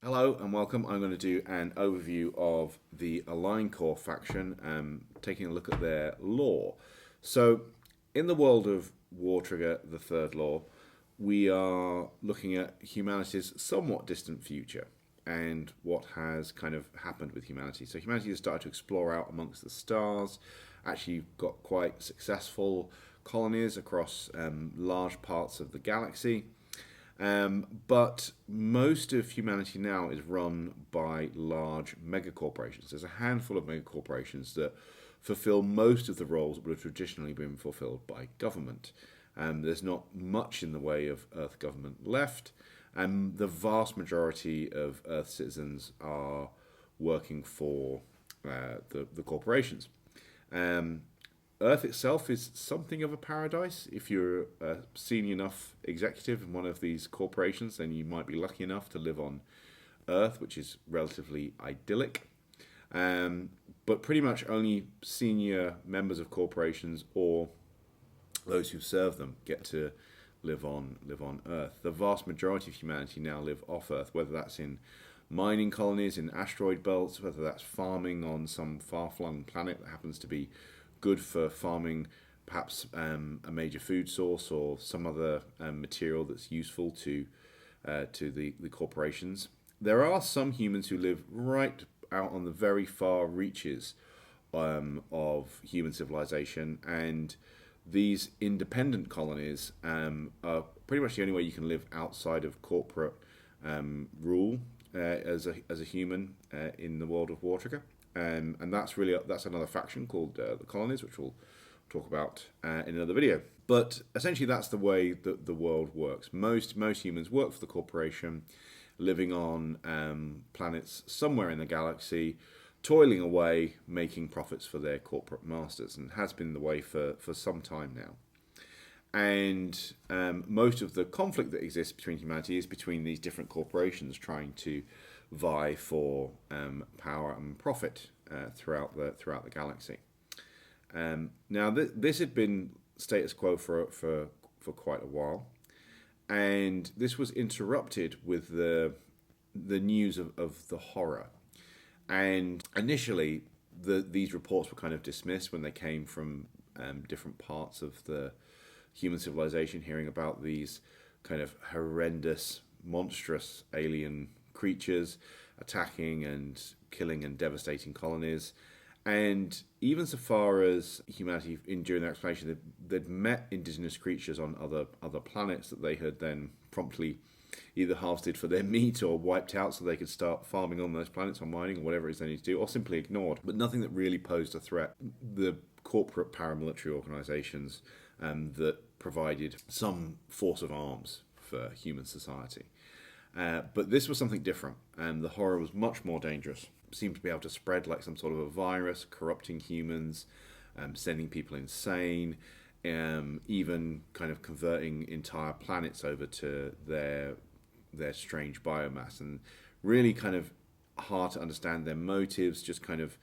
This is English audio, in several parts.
Hello and welcome. I'm going to do an overview of the AlignCorp faction, taking a look at their lore. So, in the world of War Trigger, the third lore, we are looking at humanity's somewhat distant future and what has kind of happened with humanity. So humanity has started to explore out amongst the stars, actually got quite successful colonies across large parts of the galaxy. But most of humanity now is run by large megacorporations. There's a handful of megacorporations that fulfill most of the roles that would have traditionally been fulfilled by government. There's not much in the way of Earth government left, and the vast majority of Earth citizens are working for the corporations. Earth itself is something of a paradise. If you're a senior enough executive in one of these corporations, then you might be lucky enough to live on Earth, which is relatively idyllic. But pretty much only senior members of corporations or those who serve them get to live on Earth. The vast majority of humanity now live off Earth, whether that's in mining colonies, in asteroid belts, whether that's farming on some far-flung planet that happens to be good for farming perhaps a major food source or some other material that's useful to the corporations. There are some humans who live right out on the very far reaches of human civilization, and these independent colonies are pretty much the only way you can live outside of corporate rule as a human in the world of War Trigger. And that's another faction called the Colonies, which we'll talk about in another video. But essentially, that's the way that the world works. Most humans work for the corporation, living on planets somewhere in the galaxy, toiling away, making profits for their corporate masters, and has been the way for some time now. And most of the conflict that exists between humanity is between these different corporations trying to vie for power and profit throughout the galaxy. Now, this had been status quo for quite a while, and this was interrupted with the news of the horror. And initially, these reports were kind of dismissed when they came from different parts of the human civilization, hearing about these kind of horrendous, monstrous alien creatures attacking and killing and devastating colonies. And even so far as humanity, during their exploration, they'd met indigenous creatures on other planets that they had then promptly either harvested for their meat or wiped out so they could start farming on those planets or mining or whatever it is they need to do, or simply ignored. But nothing that really posed a threat. The corporate paramilitary organisations that provided some force of arms for human society. But this was something different, and the horror was much more dangerous. It seemed to be able to spread like some sort of a virus, corrupting humans, sending people insane, even kind of converting entire planets over to their strange biomass, and really kind of hard to understand their motives, just kind of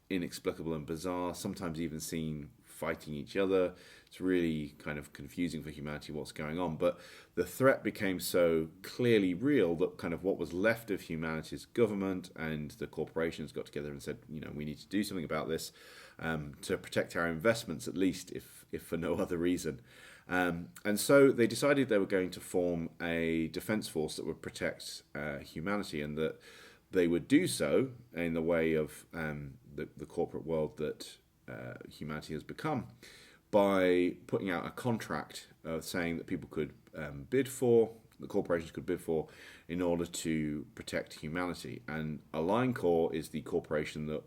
inexplicable and bizarre, sometimes even seen fighting each other. It's really kind of confusing for humanity what's going on. But the threat became so clearly real that kind of what was left of humanity's government and the corporations got together and said, we need to do something about this to protect our investments, at least, if for no other reason. And so they decided they were going to form a defense force that would protect humanity, and that they would do so in the way of the corporate world that humanity has become, by putting out a contract saying that people could bid for, the corporations could bid for, in order to protect humanity. And AlignCorp is the corporation that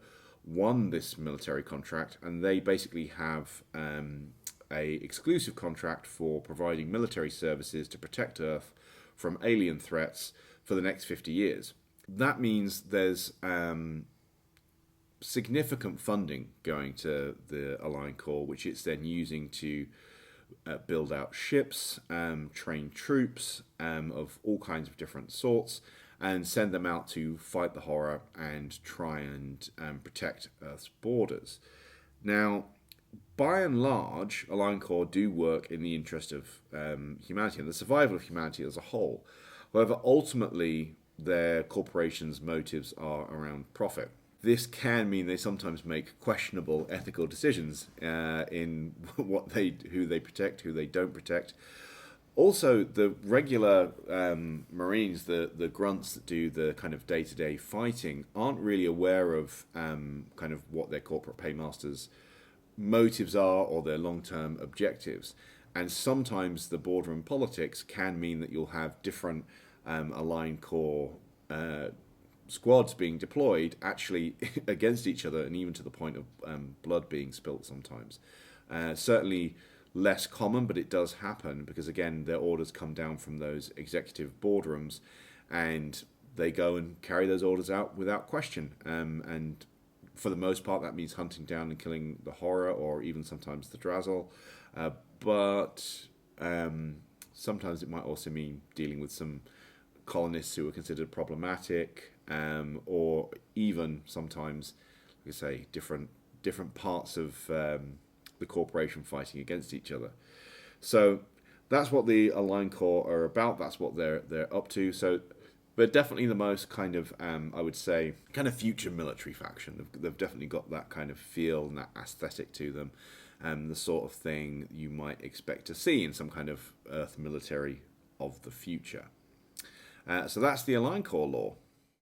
won this military contract, and they basically have a exclusive contract for providing military services to protect Earth from alien threats for the next 50 years. That means there's significant funding going to the AlignCorp, which it's then using to build out ships, train troops of all kinds of different sorts, and send them out to fight the horror and try and protect Earth's borders. Now, by and large, AlignCorp do work in the interest of humanity and the survival of humanity as a whole. However, ultimately, their corporation's motives are around profit. This can mean they sometimes make questionable ethical decisions in who they protect, who they don't protect. Also, the regular Marines, the grunts that do the kind of day-to-day fighting, aren't really aware of kind of what their corporate paymasters' motives are or their long-term objectives. And sometimes the boardroom politics can mean that you'll have different AlignCorp squads being deployed actually against each other, and even to the point of blood being spilt sometimes. Certainly less common, but it does happen because, again, their orders come down from those executive boardrooms, and they go and carry those orders out without question. And for the most part, that means hunting down and killing the horror, or even sometimes the Drazzle. But sometimes it might also mean dealing with some colonists who are considered problematic, or even sometimes, like I say, different parts of the corporation fighting against each other. So that's what the AlignCorp are about. That's what they're up to. So they're definitely the most kind of, I would say, kind of future military faction. They've definitely got that kind of feel and that aesthetic to them, the sort of thing you might expect to see in some kind of Earth military of the future. So that's the AlignCorp lore.